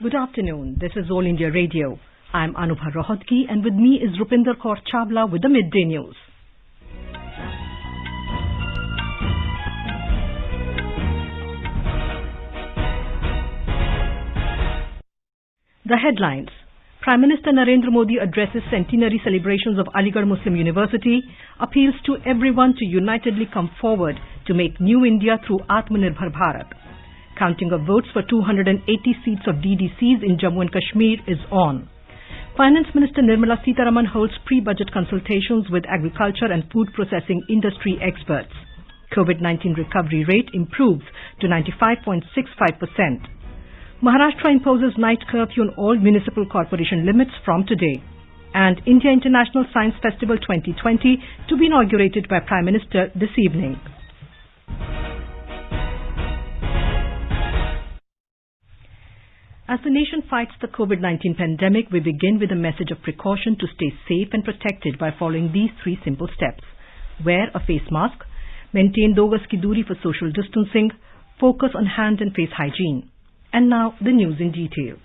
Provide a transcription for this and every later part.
Good afternoon. This is All India Radio. I'm Anubha Rohatgi, and with me is Rupinder Kaur Chawla with the Midday News. The headlines. Prime Minister Narendra Modi addresses Centenary celebrations of Aligarh Muslim University, appeals to everyone to unitedly come forward to make new India through Atmanirbhar Bharat. Counting of votes for 280 seats of DDCs in Jammu and Kashmir is on. Finance Minister Nirmala Sitharaman holds pre-budget consultations with agriculture and food processing industry experts. COVID-19 recovery rate improves to 95.65%. Maharashtra imposes night curfew on all municipal corporation limits from today. And India International Science Festival 2020 to be inaugurated by Prime Minister this evening. As the nation fights the COVID-19 pandemic, we begin with a message of precaution to stay safe and protected by following these three simple steps. Wear a face mask, maintain 2 gaz ki duri for social distancing, focus on hand and face hygiene. And now the news in detail.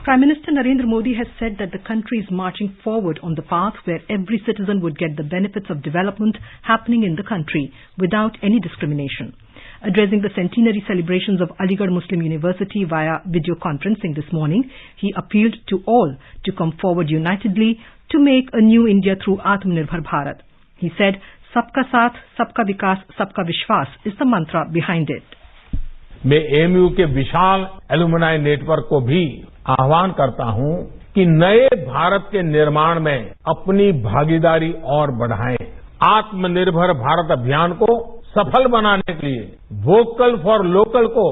Prime Minister Narendra Modi has said that the country is marching forward on the path where every citizen would get the benefits of development happening in the country without any discrimination. Addressing the centenary celebrations of Aligarh Muslim University via video conferencing this morning, he appealed to all to come forward unitedly to make a new India through Atmanirbhar Bharat. He said, "Sabka Saath, Sabka Vikas, Sabka Vishwas" is the mantra behind it. मैं AMU के विशाल alumni network को भी आह्वान करता हूं कि नए भारत के निर्माण में अपनी भागीदारी और बढ़ाएं। आत्मनिर्भर भारत अभियान को सफल बनाने के लिए, वोकल फॉर लोकल को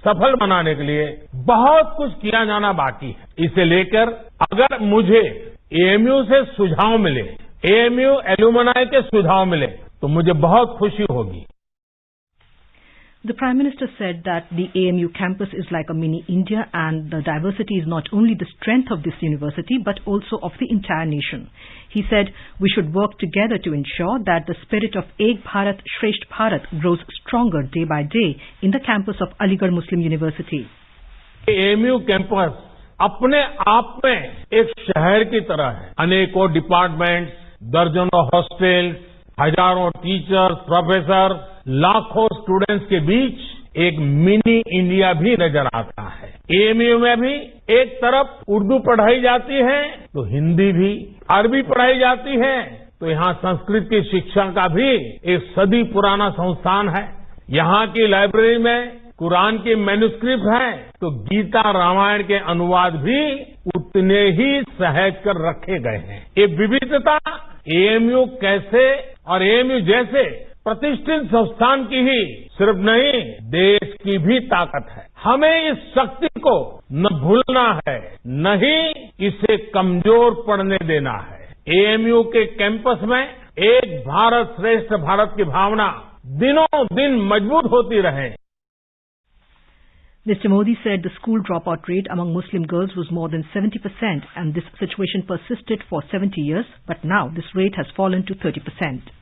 सफल बनाने के लिए बहुत कुछ किया जाना बाकी है। इसे लेकर अगर मुझे एएमयू से सुझाव मिले, एएमयू एलुमनाई के सुझाव मिले, तो मुझे बहुत खुशी होगी। The Prime Minister said that the AMU campus is like a mini India and the diversity is not only the strength of this university but also of the entire nation. He said we should work together to ensure that the spirit of Ek Bharat Shresth Bharat grows stronger day by day in the campus of Aligarh Muslim University. AMU campus अपने आप में एक शहर की तरह है। अनेकों departments, दर्जनों हॉस्टल्स, हजारों टीचर्स, प्रोफेसर, लाखों स्टूडेंट्स के बीच एक मिनी इंडिया भी नजर आता है। एएमयू में भी एक तरफ उर्दू पढ़ाई जाती है तो हिंदी भी, अरबी पढ़ाई जाती है तो यहाँ संस्कृत की शिक्षा का भी एक सदी पुराना संस्थान है। यहाँ की लाइब्रेरी में कुरान की मैन्यूस्क्रिप्ट है तो गीता रामायण के अनुवाद भी उतने ही सहेज कर रखे गए हैं। ये विविधता एएमयू कैसे और एएमयू जैसे प्रतिष्ठित संस्थान की ही सिर्फ नहीं, देश की भी ताकत है। हमें इस शक्ति को न भूलना है, न ही इसे कमजोर पड़ने देना है। एएमयू के कैंपस में एक भारत श्रेष्ठ भारत की भावना दिनों दिन मजबूत होती रहे। Mr. Modi said the school dropout rate among Muslim girls was more than 70% and this situation persisted for 70 years, but now this rate has fallen to 30%.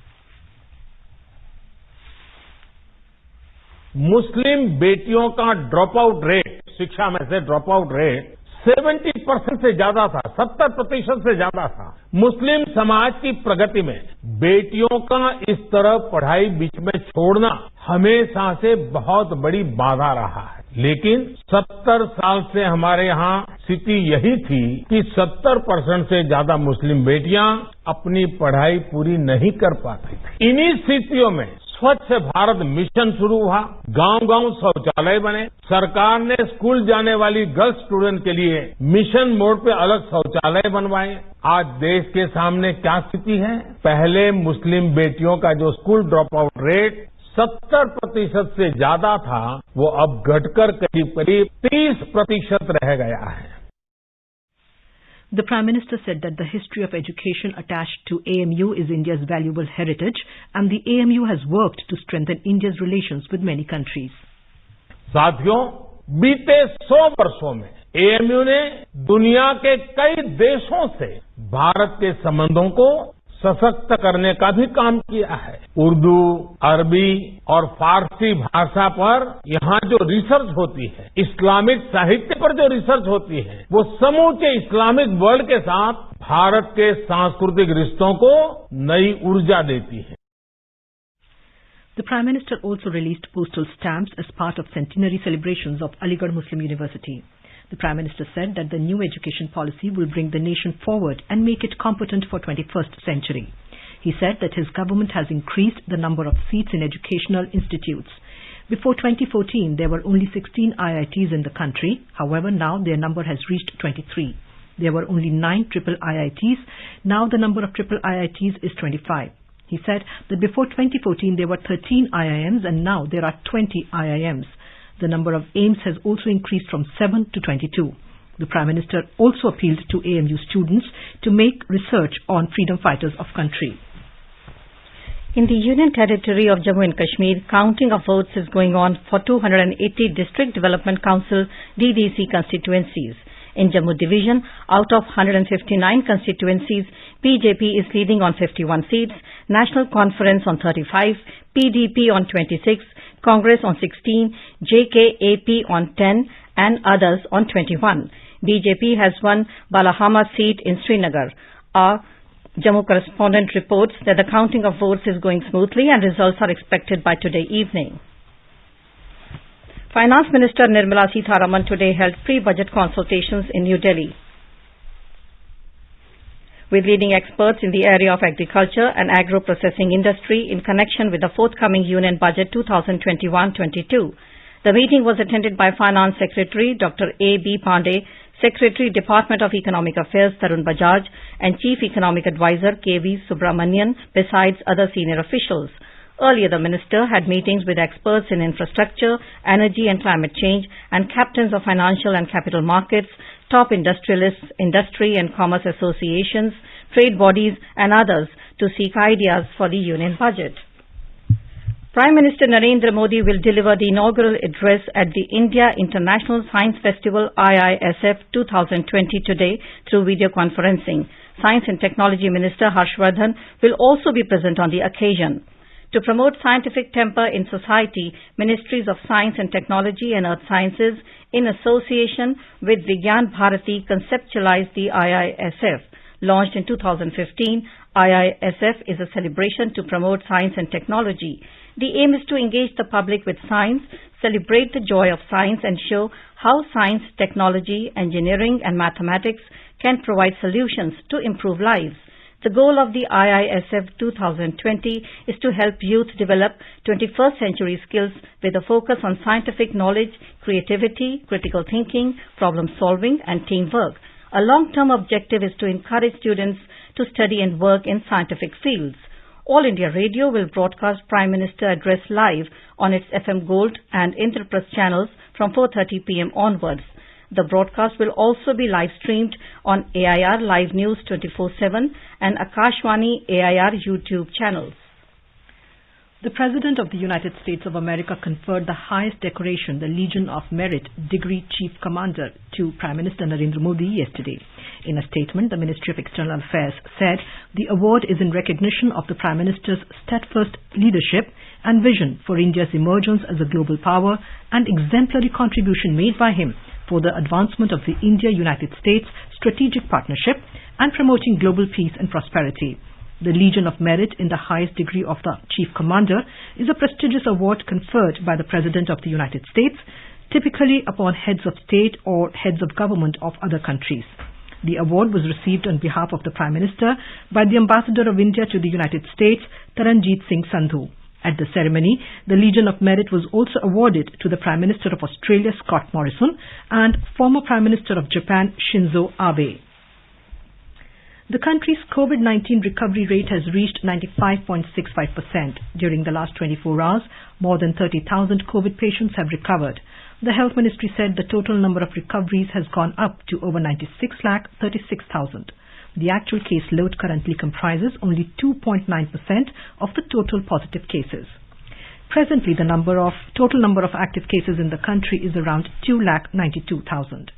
मुस्लिम बेटियों का ड्रॉप आउट रेट, शिक्षा में से ड्रॉप आउट रेट 70% से ज्यादा था, 70% से ज्यादा था। मुस्लिम समाज की प्रगति में बेटियों का इस तरह पढ़ाई बीच में छोड़ना हमेशा से बहुत बड़ी बाधा रहा है। लेकिन 70 साल से हमारे यहाँ स्थिति यही थी कि 70% से ज्यादा मुस्लिम बेटियां अपनी पढ़ाई पूरी नहीं कर पाती थी। इन्हीं स्थितियों में स्वच्छ भारत मिशन शुरू हुआ, गांव-गांव शौचालय बने, सरकार ने स्कूल जाने वाली गर्ल्स स्टूडेंट के लिए मिशन मोड पे अलग शौचालय बनवाए। आज देश के सामने क्या स्थिति है? पहले मुस्लिम बेटियों का जो स्कूल ड्रॉप आउट रेट 70% से ज्यादा था, वो अब घटकर करीब 30% रह गया है। The Prime Minister said that the history of education attached to AMU is India's valuable heritage and the AMU has worked to strengthen India's relations with many countries. साथियों, बीते 100 वर्षों में एएमयू ने दुनिया के कई देशों से भारत के संबंधों को सशक्त करने का भी काम किया है। उर्दू, अरबी और फारसी भाषा पर यहाँ जो रिसर्च होती है, इस्लामिक साहित्य पर जो रिसर्च होती है, वो समूचे इस्लामिक वर्ल्ड के साथ भारत के सांस्कृतिक रिश्तों को नई ऊर्जा देती है। The Prime Minister also released postal stamps as part of centenary celebrations of Aligarh Muslim University. The Prime Minister said that the new education policy will bring the nation forward and make it competent for 21st century. He said that his government has increased the number of seats in educational institutes. Before 2014, there were only 16 IITs in the country. However, now their number has reached 23. There were only 9 triple IITs. Now the number of triple IITs is 25. He said that before 2014 there were 13 IIMs and now there are 20 IIMs. The number of AIMs has also increased from 7 to 22. The Prime Minister also appealed to AMU students to make research on freedom fighters of country. In the Union Territory of Jammu and Kashmir, counting of votes is going on for 280 District Development Council DDC constituencies. In Jammu Division, out of 159 constituencies, BJP is leading on 51 seats, National Conference on 35, PDP on 26, Congress on 16, JKAP on 10 and others on 21. BJP has won Balahama seat in Srinagar. Our Jammu correspondent reports that the counting of votes is going smoothly and results are expected by today evening. Finance Minister Nirmala Sitharaman today held pre-budget consultations in New Delhi with leading experts in the area of agriculture and agro-processing industry in connection with the forthcoming Union Budget 2021-22. The meeting was attended by Finance Secretary Dr. A.B. Pandey, Secretary Department of Economic Affairs Tarun Bajaj and Chief Economic Advisor K.V. Subramanian besides other senior officials. Earlier, the minister had meetings with experts in infrastructure, energy and climate change and captains of financial and capital markets, top industrialists, industry and commerce associations, trade bodies and others to seek ideas for the union budget. Prime Minister Narendra Modi will deliver the inaugural address at the India International Science Festival IISF 2020 today through video conferencing. Science and Technology Minister Harshvardhan will also be present on the occasion. To promote scientific temper in society, Ministries of Science and Technology and Earth Sciences, in association with Vigyan Bharati, conceptualized the IISF. Launched in 2015, IISF is a celebration to promote science and technology. The aim is to engage the public with science, celebrate the joy of science and show how science, technology, engineering and mathematics can provide solutions to improve lives. The goal of the IISF 2020 is to help youth develop 21st century skills with a focus on scientific knowledge, creativity, critical thinking, problem solving and teamwork. A long-term objective is to encourage students to study and work in scientific fields. All India Radio will broadcast Prime Minister Address live on its FM Gold and Indraprasth channels from 4:30 p.m. onwards. The broadcast will also be live-streamed on AIR Live News 24/7 and Akashvani AIR YouTube channels. The President of the United States of America conferred the highest decoration, the Legion of Merit Degree Chief Commander, to Prime Minister Narendra Modi yesterday. In a statement, the Ministry of External Affairs said the award is in recognition of the Prime Minister's steadfast leadership and vision for India's emergence as a global power and exemplary contribution made by him for the advancement of the India-United States strategic partnership and promoting global peace and prosperity. The Legion of Merit in the highest degree of the Chief Commander is a prestigious award conferred by the President of the United States, typically upon heads of state or heads of government of other countries. The award was received on behalf of the Prime Minister by the Ambassador of India to the United States, Taranjeet Singh Sandhu. At the ceremony, the Legion of Merit was also awarded to the Prime Minister of Australia, Scott Morrison, and former Prime Minister of Japan, Shinzo Abe. The country's COVID-19 recovery rate has reached 95.65%. During the last 24 hours, more than 30,000 COVID patients have recovered. The Health Ministry said the total number of recoveries has gone up to over 96,36,000. The actual case load currently comprises only 2.9% of the total positive cases. Presently, the total number of active cases in the country is around 2,92,000.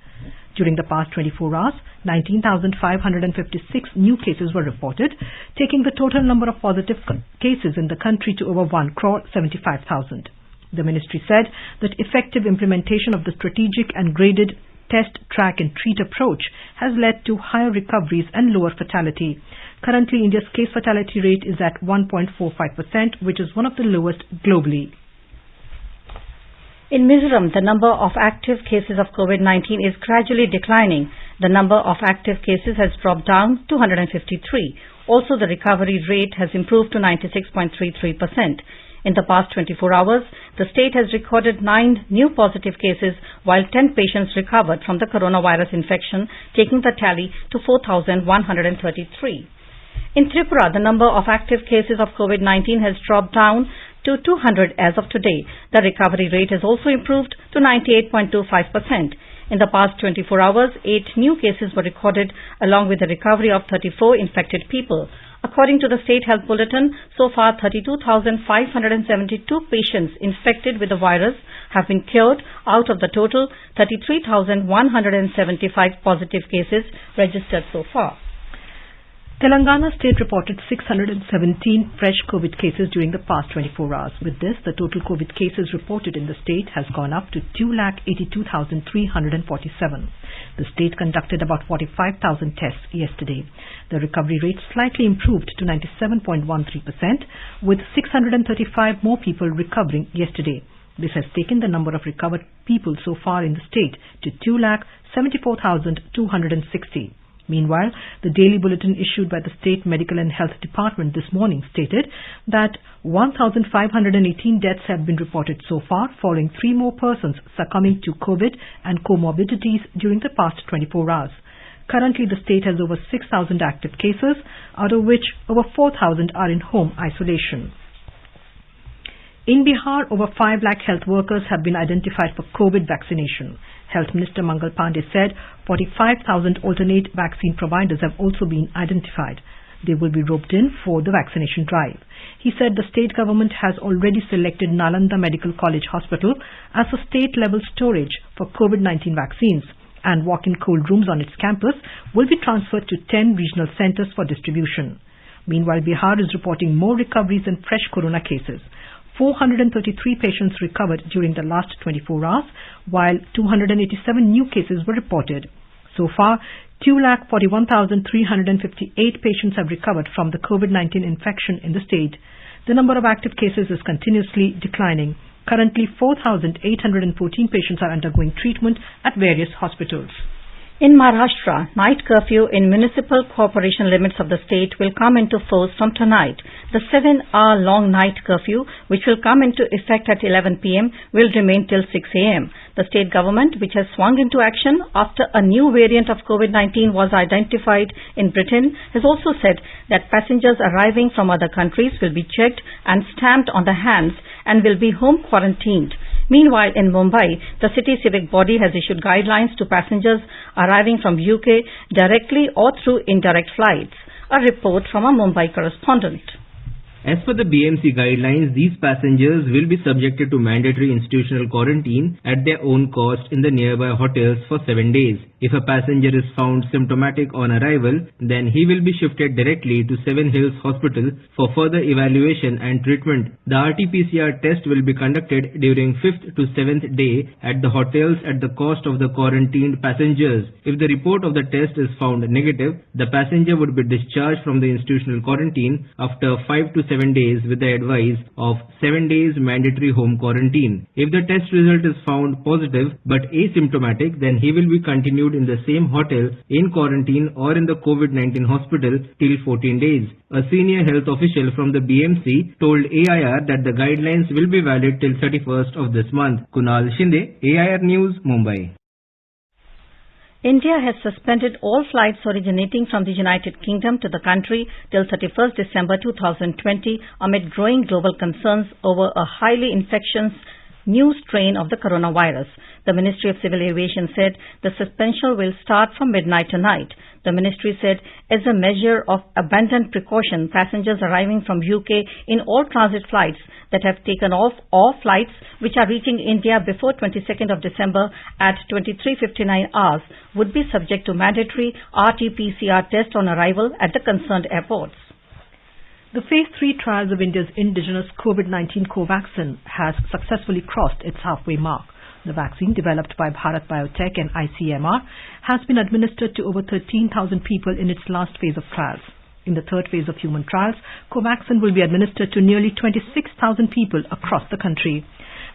During the past 24 hours, 19,556 new cases were reported, taking the total number of positive cases in the country to over 1,75,000. The ministry said that effective implementation of the strategic and graded test, track and treat approach has led to higher recoveries and lower fatality. Currently, India's case fatality rate is at 1.45%, which is one of the lowest globally. In Mizoram, the number of active cases of COVID-19 is gradually declining. The number of active cases has dropped down to 153. Also, the recovery rate has improved to 96.33%. In the past 24 hours, the state has recorded 9 new positive cases, while 10 patients recovered from the coronavirus infection, taking the tally to 4,133. In Tripura, the number of active cases of COVID-19 has dropped down to 200 as of today. The recovery rate has also improved to 98.25%. In the past 24 hours, 8 new cases were recorded, along with the recovery of 34 infected people. According to the State Health Bulletin, so far 32,572 patients infected with the virus have been cured out of the total 33,175 positive cases registered so far. Telangana state reported 617 fresh COVID cases during the past 24 hours. With this, the total COVID cases reported in the state has gone up to 2,82,347. The state conducted about 45,000 tests yesterday. The recovery rate slightly improved to 97.13%, with 635 more people recovering yesterday. This has taken the number of recovered people so far in the state to 2,74,260. Meanwhile, the daily bulletin issued by the State Medical and Health Department this morning stated that 1,518 deaths have been reported so far, following 3 more persons succumbing to COVID and comorbidities during the past 24 hours. Currently, the state has over 6,000 active cases, out of which over 4,000 are in home isolation. In Bihar, over 5 lakh health workers have been identified for COVID vaccination. Health Minister Mangal Pandey said 45,000 alternate vaccine providers have also been identified. They will be roped in for the vaccination drive. He said the state government has already selected Nalanda Medical College Hospital as a state-level storage for COVID-19 vaccines, and walk-in cold rooms on its campus will be transferred to 10 regional centers for distribution. Meanwhile, Bihar is reporting more recoveries and fresh corona cases. 433 patients recovered during the last 24 hours, while 287 new cases were reported. So far, 2,41,358 patients have recovered from the COVID-19 infection in the state. The number of active cases is continuously declining. Currently, 4,814 patients are undergoing treatment at various hospitals. In Maharashtra, night curfew in municipal corporation limits of the state will come into force from tonight. The 7-hour-long night curfew, which will come into effect at 11 p.m., will remain till 6 a.m. The state government, which has swung into action after a new variant of COVID-19 was identified in Britain, has also said that passengers arriving from other countries will be checked and stamped on the hands and will be home quarantined. Meanwhile, in Mumbai, the city civic body has issued guidelines to passengers arriving from UK directly or through indirect flights. A report from a Mumbai correspondent. As per the BMC guidelines, these passengers will be subjected to mandatory institutional quarantine at their own cost in the nearby hotels for 7 days. If a passenger is found symptomatic on arrival, then he will be shifted directly to Seven Hills Hospital for further evaluation and treatment. The RT-PCR test will be conducted during 5th to 7th day at the hotels at the cost of the quarantined passengers. If the report of the test is found negative, the passenger would be discharged from the institutional quarantine after 5 to 7 days with the advice of 7 days mandatory home quarantine. If the test result is found positive but asymptomatic, then he will be continued in the same hotel in quarantine or in the COVID-19 hospital till 14 days. A senior health official from the BMC told AIR that the guidelines will be valid till 31st of this month. Kunal Shinde, AIR News, Mumbai. India has suspended all flights originating from the United Kingdom to the country till 31st December 2020 amid growing global concerns over a highly infectious new strain of the coronavirus. The Ministry of Civil Aviation said the suspension will start from midnight tonight. The ministry said, as a measure of abundant precaution, passengers arriving from UK in all transit flights that have taken off or flights which are reaching India before 22nd of December at 23:59 hours would be subject to mandatory RT-PCR test on arrival at the concerned airports. The Phase 3 trials of India's indigenous COVID-19 Covaxin has successfully crossed its halfway mark. The vaccine, developed by Bharat Biotech and ICMR, has been administered to over 13,000 people in its last phase of trials. In the third phase of human trials, Covaxin will be administered to nearly 26,000 people across the country.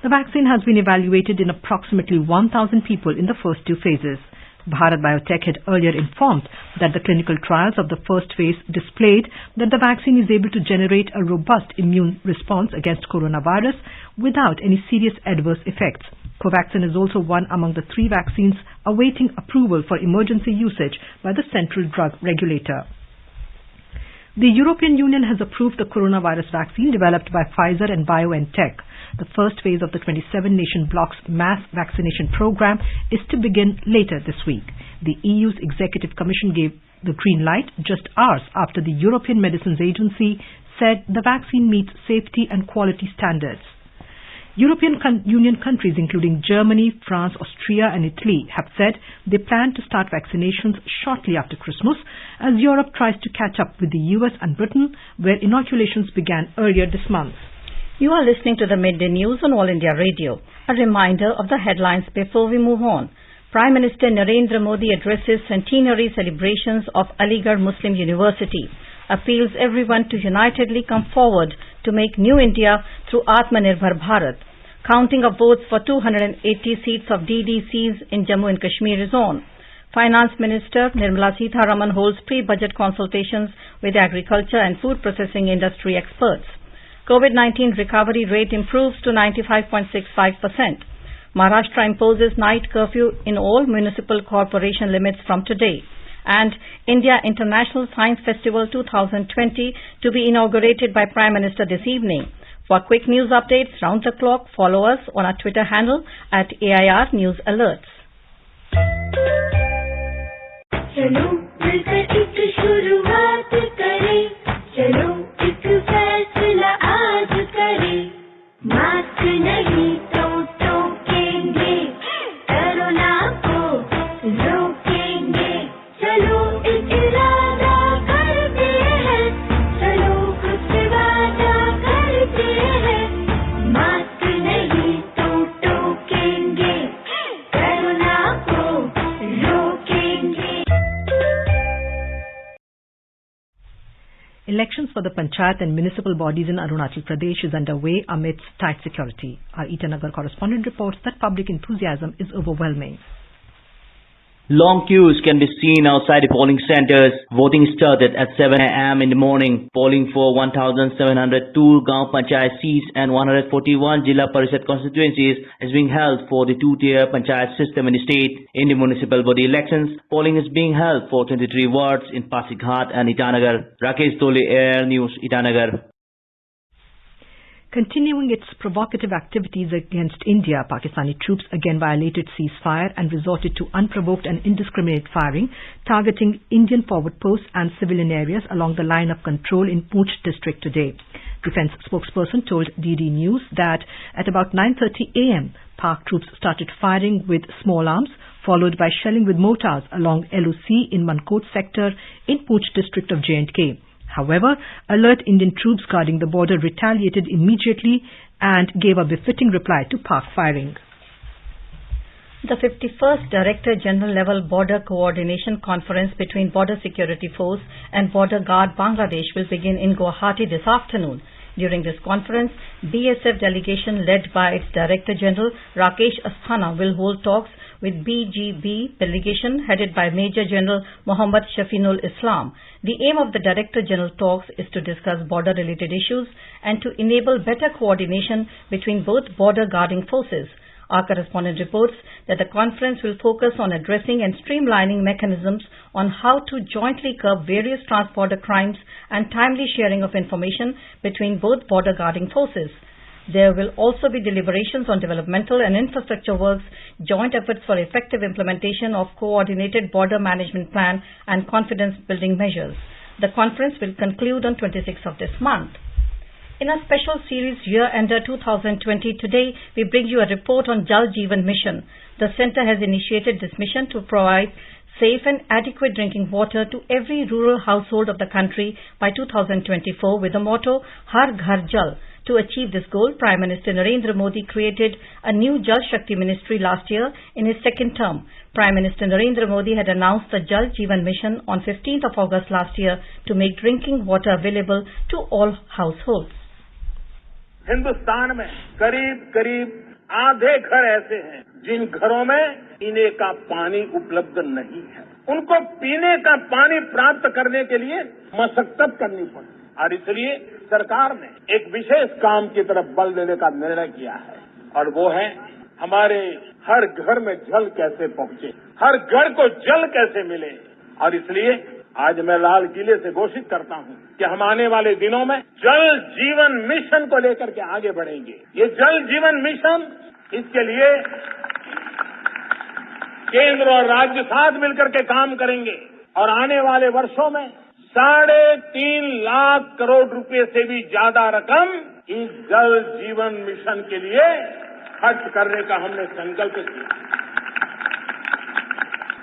The vaccine has been evaluated in approximately 1,000 people in the first two phases. Bharat Biotech had earlier informed that the clinical trials of the first phase displayed that the vaccine is able to generate a robust immune response against coronavirus without any serious adverse effects. Covaxin is also one among the 3 vaccines awaiting approval for emergency usage by the Central Drug Regulator. The European Union has approved the coronavirus vaccine developed by Pfizer and BioNTech. The first phase of the 27-nation bloc's mass vaccination program is to begin later this week. The EU's Executive Commission gave the green light just hours after the European Medicines Agency said the vaccine meets safety and quality standards. European Union countries including Germany, France, Austria and Italy have said they plan to start vaccinations shortly after Christmas as Europe tries to catch up with the US and Britain, where inoculations began earlier this month. You are listening to the Midday News on All India Radio. A reminder of the headlines before we move on. Prime Minister Narendra Modi addresses centenary celebrations of Aligarh Muslim University, appeals everyone to unitedly come forward to make new India through Atmanirbhar Bharat. Counting of votes for 280 seats of DDCs in Jammu and Kashmir is on. Finance Minister Nirmala Sitharaman holds pre-budget consultations with agriculture and food processing industry experts. COVID-19 recovery rate improves to 95.65%. Maharashtra imposes night curfew in all municipal corporation limits from today. And India International Science Festival 2020 to be inaugurated by Prime Minister this evening. For quick news updates round the clock, follow us on our Twitter handle at AIR News Alerts. चलो मिलकर एक शुरुआत करें, चलो एक फैसला आज करें, मास्क नहीं तो टोकेंगे, कोरोना को रोकेंगे, चलो एक इरादा करते हैं, चलो कुछ वादा करते हैं, मास्क नहीं तो टोकेंगे, कोरोना को रोकेंगे. Elections for the Panchayat and municipal bodies in Arunachal Pradesh is underway amidst tight security. Our Itanagar correspondent reports that public enthusiasm is overwhelming. Long queues can be seen outside the polling centers. Voting started at 7 a.m. in the morning. Polling for 1,702 Gaon Panchayat seats and 141 Jilla Parishad constituencies is being held for the two-tier Panchayat system in the state. In the municipal body elections, polling is being held for 23 wards in Pasighat and Itanagar. Rakesh Tole, Air News, Itanagar. Continuing its provocative activities against India, Pakistani troops again violated ceasefire and resorted to unprovoked and indiscriminate firing, targeting Indian forward posts and civilian areas along the line of control in Poonch district today. Defense spokesperson told DD News that at about 9:30 a.m., Pak troops started firing with small arms, followed by shelling with mortars along LOC in Mankot sector in Poonch district of J&K. However, alert Indian troops guarding the border retaliated immediately and gave a befitting reply to Pak firing. The 51st Director General level Border Coordination Conference between Border Security Force and Border Guard Bangladesh will begin in Guwahati this afternoon. During this conference, BSF delegation led by its Director General Rakesh Asthana will hold talks with BGB delegation headed by Major General Mohammad Shafinul Islam. The aim of the Director General talks is to discuss border-related issues and to enable better coordination between both border guarding forces. Our correspondent reports that the conference will focus on addressing and streamlining mechanisms on how to jointly curb various trans-border crimes and timely sharing of information between both border guarding forces. There will also be deliberations on developmental and infrastructure works, joint efforts for effective implementation of coordinated border management plan and confidence building measures. The conference will conclude on 26th of this month. In a special series Year-Ender 2020, today we bring you a report on Jal Jeevan Mission. The Centre has initiated this mission to provide safe and adequate drinking water to every rural household of the country by 2024 with the motto Har Ghar Jal. To achieve this goal, Prime Minister Narendra Modi created a new Jal Shakti Ministry last year in his second term. Prime Minister Narendra Modi had announced the Jal Jeevan Mission on 15th of August last year to make drinking water available to all households. Hindustan में करीब आधे घर ऐसे हैं जिन घरों में पीने का पानी उपलब्ध नहीं है। उनको पीने का पानी प्राप्त करने के लिए मशक्कत करनी पड़ी और इसलिए सरकार ने एक विशेष काम की तरफ बल देने का निर्णय किया है और वो है हमारे हर घर में जल कैसे पहुंचे, हर घर को जल कैसे मिले। और इसलिए आज मैं लाल किले से घोषित करता हूं कि हम आने वाले दिनों में जल जीवन मिशन को लेकर के आगे बढ़ेंगे। ये जल जीवन मिशन, इसके लिए केंद्र और राज्य साथ मिलकर के काम करेंगे और आने वाले वर्षों में 3.5 लाख करोड़ रुपए से भी ज्यादा रकम इस जल जीवन मिशन के लिए खर्च करने का हमने संकल्प किया।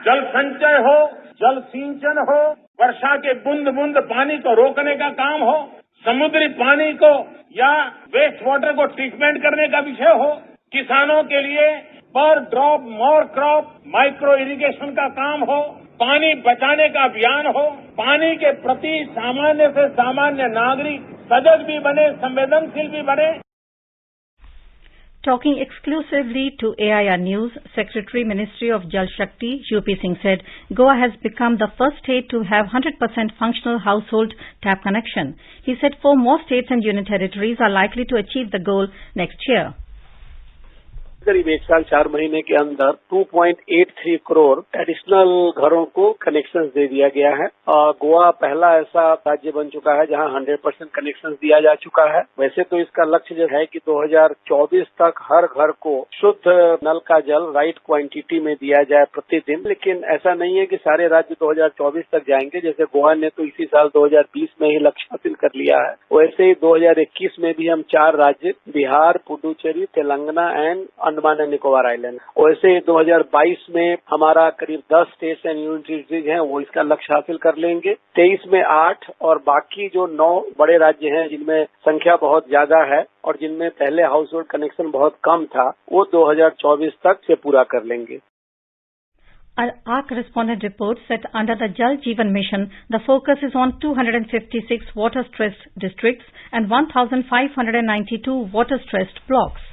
जल संचय हो, जल सिंचन हो, वर्षा के बूंद बूंद पानी को रोकने का काम हो, समुद्री पानी को या वेस्ट वाटर को ट्रीटमेंट करने का विषय हो, किसानों के लिए पर drop more crop micro irrigation का काम हो, पानी बचाने का अभियान हो, पानी के प्रति सामान्य से सामान्य नागरिक सजग भी बने, संवेदनशील भी बने। Talking exclusively to AIR News, Secretary Ministry of Jal Shakti, UP Singh said, Goa has become the first state to have 100% functional household tap connection. He said 4 more states and union territories are likely to achieve the goal next year. करीब 1 साल 4 महीने के अंदर 2.83 crore additional घरों को connection दे दिया गया है और गोवा पहला ऐसा राज्य बन चुका है जहां 100% कनेक्शन दिया जा चुका है। वैसे तो इसका लक्ष्य जो है कि 2024 तक हर घर को शुद्ध नल का जल राइट क्वांटिटी में दिया जाए प्रतिदिन, लेकिन ऐसा नहीं है कि सारे राज्य 2024 तक जाएंगे। जैसे गोवा ने तो इसी साल 2020 में ही लक्ष्य हासिल कर लिया है, वैसे ही 2021 में भी हम 4 राज्य Bihar, Puducherry, Telangana and Andaman and Nicobar island, वैसे 2022 में हमारा करीब 10 स्टेट्स एंड यूनियन टेरिटरीज हैं वो इसका लक्ष्य हासिल कर लेंगे। 23 में 8 और बाकी जो 9 बड़े राज्य हैं जिनमें संख्या बहुत ज्यादा है और जिनमें पहले हाउस होल्ड कनेक्शन बहुत कम था, वो 2024 तक से पूरा कर लेंगे। Our correspondent reports that under the Jal Jeevan Mission, the focus is on 256 water-stressed districts and 1,592 water-stressed blocks.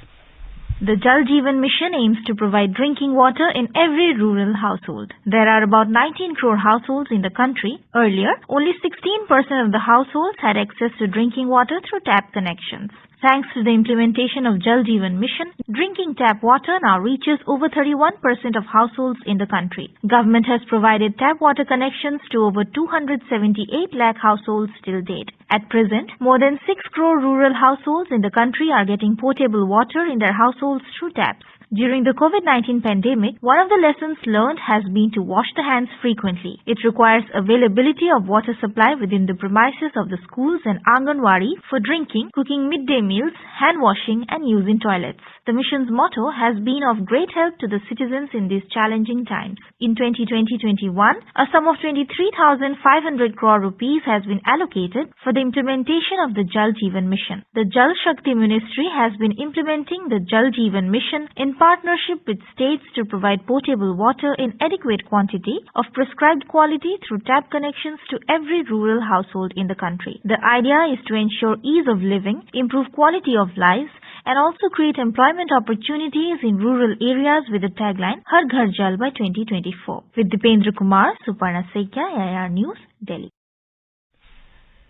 The Jal Jeevan Mission aims to provide drinking water in every rural household. There are about 19 crore households in the country. Earlier, only 16% of the households had access to drinking water through tap connections. Thanks to the implementation of Jal Jeevan Mission, drinking tap water now reaches over 31% of households in the country. Government has provided tap water connections to over 278 lakh households till date. At present, more than 6 crore rural households in the country are getting potable water in their households through taps. During the COVID-19 pandemic, one of the lessons learned has been to wash the hands frequently. It requires availability of water supply within the premises of the schools and Anganwadi for drinking, cooking midday meals, hand washing and using toilets. The mission's motto has been of great help to the citizens in these challenging times. In 2020-21, a sum of 23,500 crore rupees has been allocated for the implementation of the Jal Jeevan Mission. The Jal Shakti Ministry has been implementing the Jal Jeevan Mission in partnership with states to provide potable water in adequate quantity of prescribed quality through tap connections to every rural household in the country. The idea is to ensure ease of living, improve quality of lives, and also create employment opportunities in rural areas with the tagline Har Ghar Jal by 2024. With Dipendra Kumar, Suparna Sekia, AIR News, Delhi.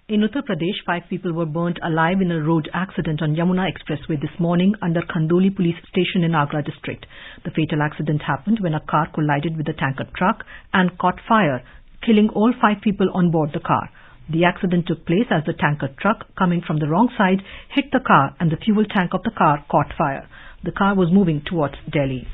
In Uttar Pradesh, 5 people were burnt alive in a road accident on Yamuna Expressway this morning under Khandoli police station in Agra district. The fatal accident happened when a car collided with a tanker truck and caught fire, killing all 5 people on board the car. The accident took place as the tanker truck coming from the wrong side hit the car and the fuel tank of the car caught fire. The car was moving towards Delhi.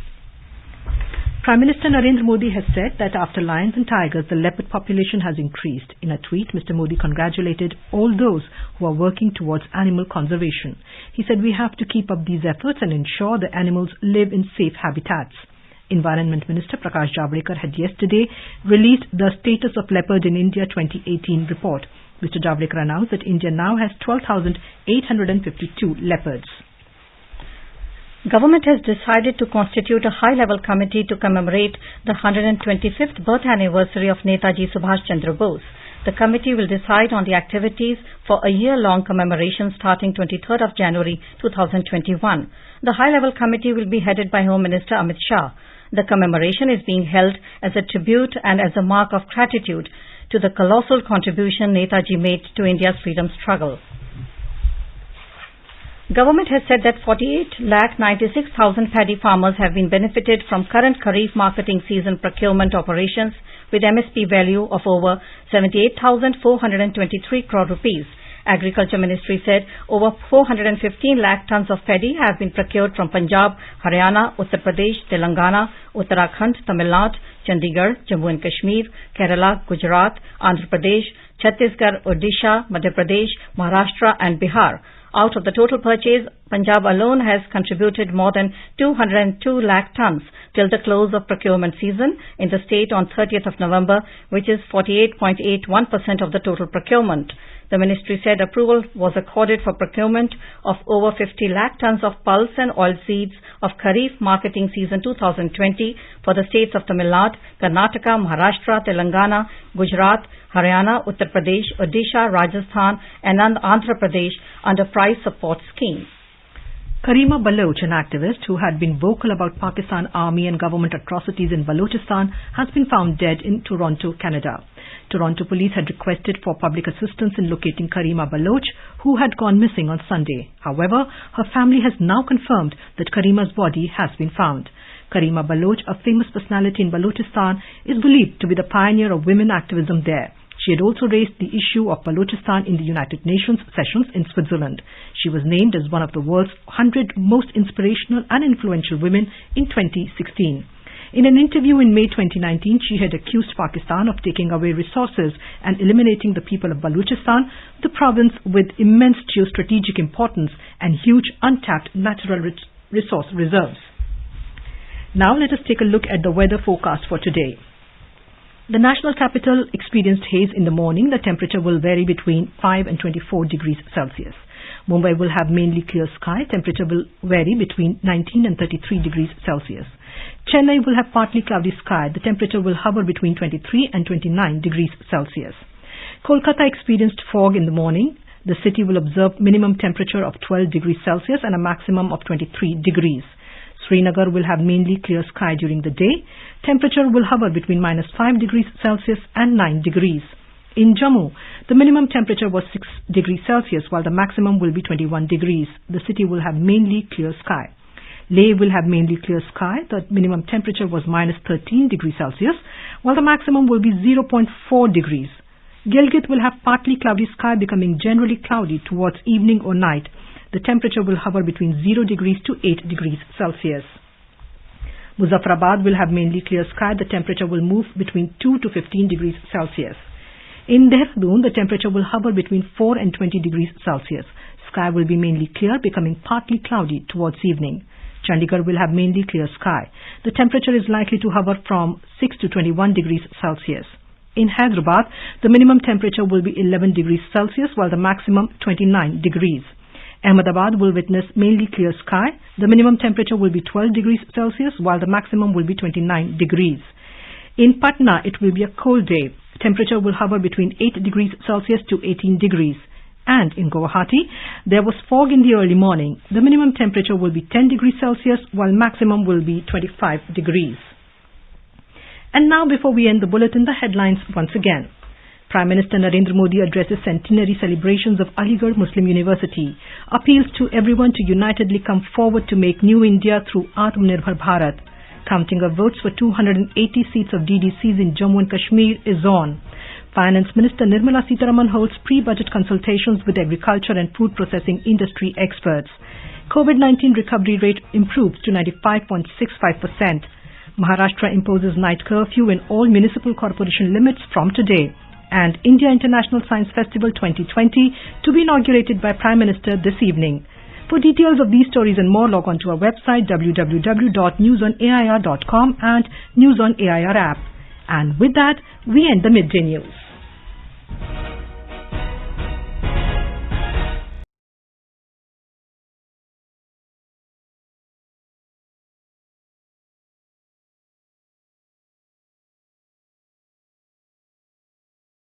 Prime Minister Narendra Modi has said that after lions and tigers, the leopard population has increased. In a tweet, Mr. Modi congratulated all those who are working towards animal conservation. He said we have to keep up these efforts and ensure the animals live in safe habitats. Environment Minister Prakash Javadekar had yesterday released the Status of Leopard in India 2018 report. Mr. Javadekar announced that India now has 12,852 leopards. Government has decided to constitute a high-level committee to commemorate the 125th birth anniversary of Netaji Subhash Chandra Bose. The committee will decide on the activities for a year-long commemoration starting 23rd of January 2021. The high-level committee will be headed by Home Minister Amit Shah. The commemoration is being held as a tribute and as a mark of gratitude to the colossal contribution Netaji made to India's freedom struggle. Government has said that 48,96,000 paddy farmers have been benefited from current Kharif marketing season procurement operations with MSP value of over 78,423 crore rupees. Agriculture Ministry said over 415 lakh tons of paddy have been procured from Punjab, Haryana, Uttar Pradesh, Telangana, Uttarakhand, Tamil Nadu, Chandigarh, Jammu and Kashmir, Kerala, Gujarat, Andhra Pradesh, Chhattisgarh, Odisha, Madhya Pradesh, Maharashtra and Bihar. Out of the total purchase, Punjab alone has contributed more than 202 lakh tons till the close of procurement season in the state on 30th of November, which is 48.81% of the total procurement. The ministry said approval was accorded for procurement of over 50 lakh tons of pulse and oilseeds of Kharif marketing season 2020 for the states of Tamil Nadu, Karnataka, Maharashtra, Telangana, Gujarat, Haryana, Uttar Pradesh, Odisha, Rajasthan and Andhra Pradesh under price support scheme. Karima Baloch, an activist who had been vocal about Pakistan army and government atrocities in Balochistan, has been found dead in Toronto, Canada. Toronto police had requested for public assistance in locating Karima Baloch, who had gone missing on Sunday. However, her family has now confirmed that Karima's body has been found. Karima Baloch, a famous personality in Balochistan, is believed to be the pioneer of women activism there. She had also raised the issue of Balochistan in the United Nations sessions in Switzerland. She was named as one of the world's 100 most inspirational and influential women in 2016. In an interview in May 2019, she had accused Pakistan of taking away resources and eliminating the people of Balochistan, the province with immense geostrategic importance and huge untapped natural resource reserves. Now let us take a look at the weather forecast for today. The national capital experienced haze in the morning. The temperature will vary between 5 and 24 degrees Celsius. Mumbai will have mainly clear sky. Temperature will vary between 19 and 33 degrees Celsius. Chennai will have partly cloudy sky. The temperature will hover between 23 and 29 degrees Celsius. Kolkata experienced fog in the morning. The city will observe minimum temperature of 12 degrees Celsius and a maximum of 23 degrees. Srinagar will have mainly clear sky during the day. Temperature will hover between -5 degrees Celsius and 9 degrees. In Jammu, the minimum temperature was 6 degrees Celsius while the maximum will be 21 degrees. The city will have mainly clear sky. Leh will have mainly clear sky. The minimum temperature was -13 degrees Celsius while the maximum will be 0.4 degrees. Gilgit will have partly cloudy sky becoming generally cloudy towards evening or night. The temperature will hover between 0 degrees to 8 degrees Celsius. Muzaffarabad will have mainly clear sky. The temperature will move between 2 to 15 degrees Celsius. In Dehradun, the temperature will hover between 4 and 20 degrees Celsius. Sky will be mainly clear, becoming partly cloudy towards evening. Chandigarh will have mainly clear sky. The temperature is likely to hover from 6 to 21 degrees Celsius. In Hyderabad, the minimum temperature will be 11 degrees Celsius while the maximum 29 degrees. Ahmedabad will witness mainly clear sky. The minimum temperature will be 12 degrees Celsius while the maximum will be 29 degrees. In Patna, it will be a cold day. Temperature will hover between 8 degrees Celsius to 18 degrees. And in Guwahati, there was fog in the early morning. The minimum temperature will be 10 degrees Celsius while maximum will be 25 degrees. And now before we end the bulletin, the headlines once again. Prime Minister Narendra Modi addresses Centenary celebrations of Aligarh Muslim University, appeals to everyone to unitedly come forward to make new India through Atmanirbhar Bharat. Counting of votes for 280 seats of DDCs in Jammu and Kashmir is on. Finance Minister Nirmala Sitharaman holds pre-budget consultations with agriculture and food processing industry experts. COVID-19 recovery rate improves to 95.65%. Maharashtra imposes night curfew in all municipal corporation limits from today. And India International Science Festival 2020 to be inaugurated by Prime Minister this evening. For details of these stories and more, log on to our website www.newsonair.com and News on AIR app. And with that, we end the Midday News.